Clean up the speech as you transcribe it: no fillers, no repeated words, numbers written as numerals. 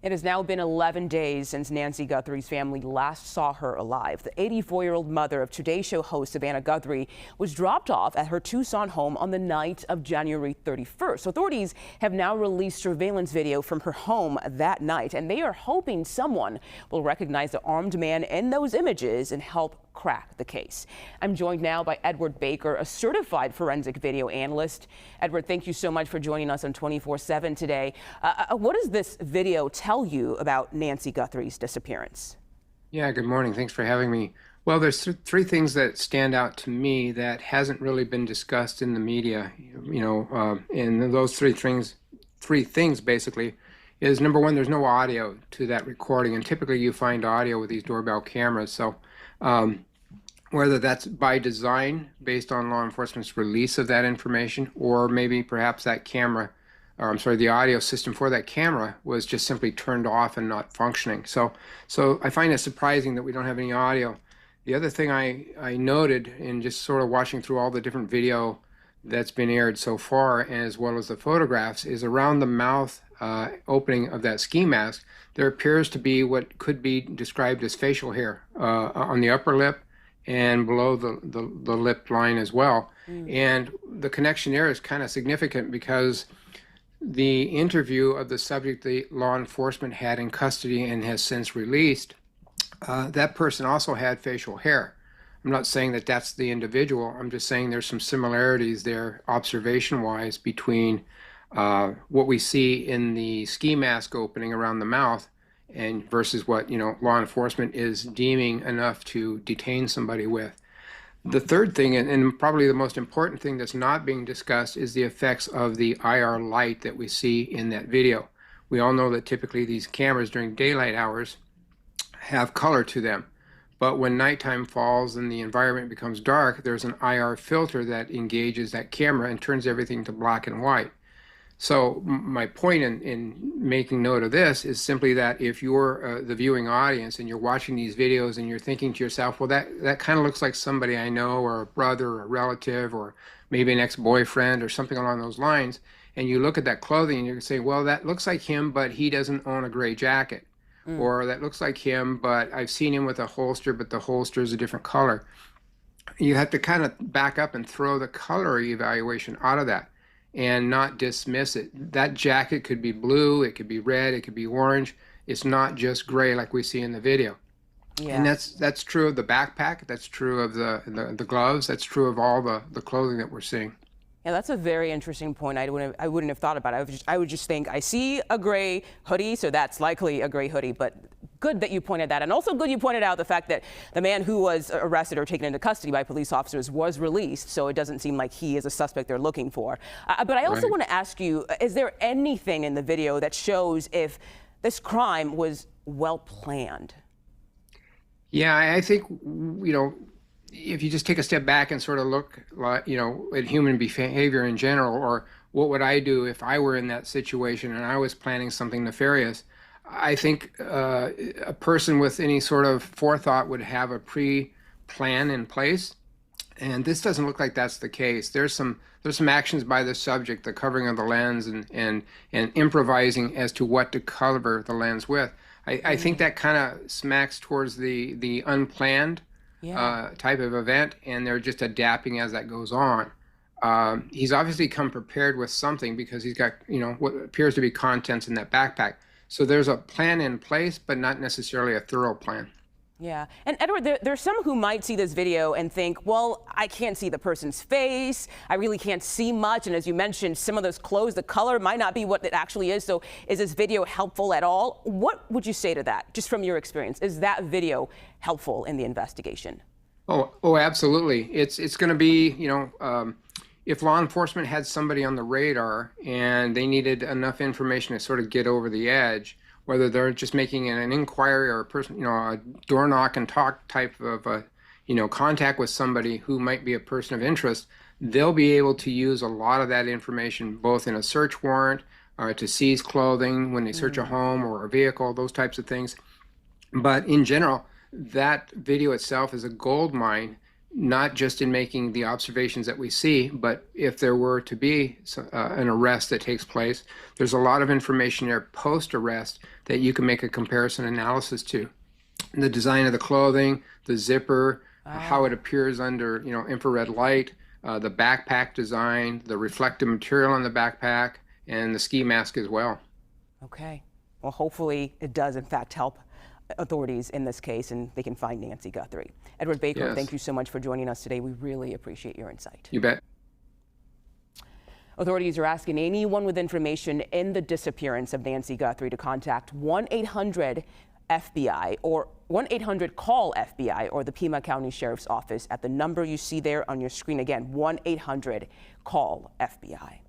It has now been 11 days since Nancy Guthrie's family last saw her alive. The 84-year-old mother of Today Show host Savannah Guthrie was dropped off at her Tucson home on the night of January 31st. Authorities have now released surveillance video from her home that night, and they are hoping someone will recognize the armed man in those images and help crack the case. I'm joined now by Edward Baker, a certified forensic video analyst. Edward, thank you so much for joining us on 24/7 today. What does this video tell you about Nancy Guthrie's disappearance? Yeah, good morning. Thanks for having me. Well, there's three things that stand out to me that hasn't really been discussed in the media. And those three things basically is, number one, there's no audio to that recording, and typically you find audio with these doorbell cameras. So whether that's by design based on law enforcement's release of that information, or maybe perhaps that camera, or I'm sorry, the audio system for that camera was just simply turned off and not functioning. So I find it surprising that we don't have any audio. The other thing I noted in just sort of watching through all the different video that's been aired so far, as well as the photographs, is around the mouth opening of that ski mask, there appears to be what could be described as facial hair on the upper lip and below the lip line as well. And the connection there is kind of significant because the interview of the subject the law enforcement had in custody and has since released, that person also had facial hair. I'm not saying that that's the individual. I'm just saying there's some similarities there observation-wise between what we see in the ski mask opening around the mouth and versus what law enforcement is deeming enough to detain somebody with. The third thing, and probably the most important thing that's not being discussed, is the effects of the IR light that we see in that video. We all know that typically these cameras during daylight hours have color to them, but when nighttime falls and the environment becomes dark, there's an IR filter that engages that camera and turns everything to black and white. So my point in making note of this is simply that if you're the viewing audience and you're watching these videos and you're thinking to yourself, well, that kind of looks like somebody I know, or a brother or a relative, or maybe an ex-boyfriend or something along those lines, and you look at that clothing and you say, well, that looks like him, but he doesn't own a gray jacket. Or that looks like him, but I've seen him with a holster, but the holster is a different color. You have to kind of back up and throw the color evaluation out of that and not dismiss it. That jacket could be blue, it could be red, it could be orange. It's not just gray like we see in the video. Yeah. And that's true of the backpack, that's true of the gloves, that's true of all the clothing that we're seeing. Yeah, that's a very interesting point. I wouldn't have thought about it. I would just think, I see a gray hoodie, so that's likely a gray hoodie. But good that you pointed that. And also good you pointed out the fact that the man who was arrested or taken into custody by police officers was released, so it doesn't seem like he is a suspect they're looking for. But I also want to ask you, is there anything in the video that shows if this crime was well planned? Yeah, I think, if you just take a step back and sort of look, at human behavior in general, or what would I do if I were in that situation and I was planning something nefarious, I think a person with any sort of forethought would have a pre-plan in place. And this doesn't look like that's the case. There's some actions by the subject, the covering of the lens and improvising as to what to cover the lens with. I think that kind of smacks towards the unplanned type of event, and they're just adapting as that goes on. He's obviously come prepared with something because he's got, what appears to be contents in that backpack. So there's a plan in place, but not necessarily a thorough plan. Yeah. And Edward, there's some who might see this video and think, well, I can't see the person's face. I really can't see much. And as you mentioned, some of those clothes, the color might not be what it actually is. So is this video helpful at all? What would you say to that, just from your experience? Is that video helpful in the investigation? Oh, absolutely. It's going to be, if law enforcement had somebody on the radar and they needed enough information to sort of get over the edge, whether they're just making an inquiry or a person, a door knock and talk type of, contact with somebody who might be a person of interest, they'll be able to use a lot of that information, both in a search warrant, to seize clothing when they search a home or a vehicle, those types of things. But in general, that video itself is a gold mine not just in making the observations that we see, but if there were to be an arrest that takes place, there's a lot of information there post-arrest that you can make a comparison analysis to. The design of the clothing, the zipper, how it appears under infrared light, the backpack design, the reflective material on the backpack, and the ski mask as well. Okay. Well, hopefully it does in fact help authorities in this case and they can find Nancy Guthrie. Edward Baker, Yes. Thank you so much for joining us today. We really appreciate your insight. You bet. Authorities are asking anyone with information in the disappearance of Nancy Guthrie to contact 1-800-FBI or 1-800-CALL-FBI or the Pima County Sheriff's Office at the number you see there on your screen. Again, 1-800-CALL-FBI.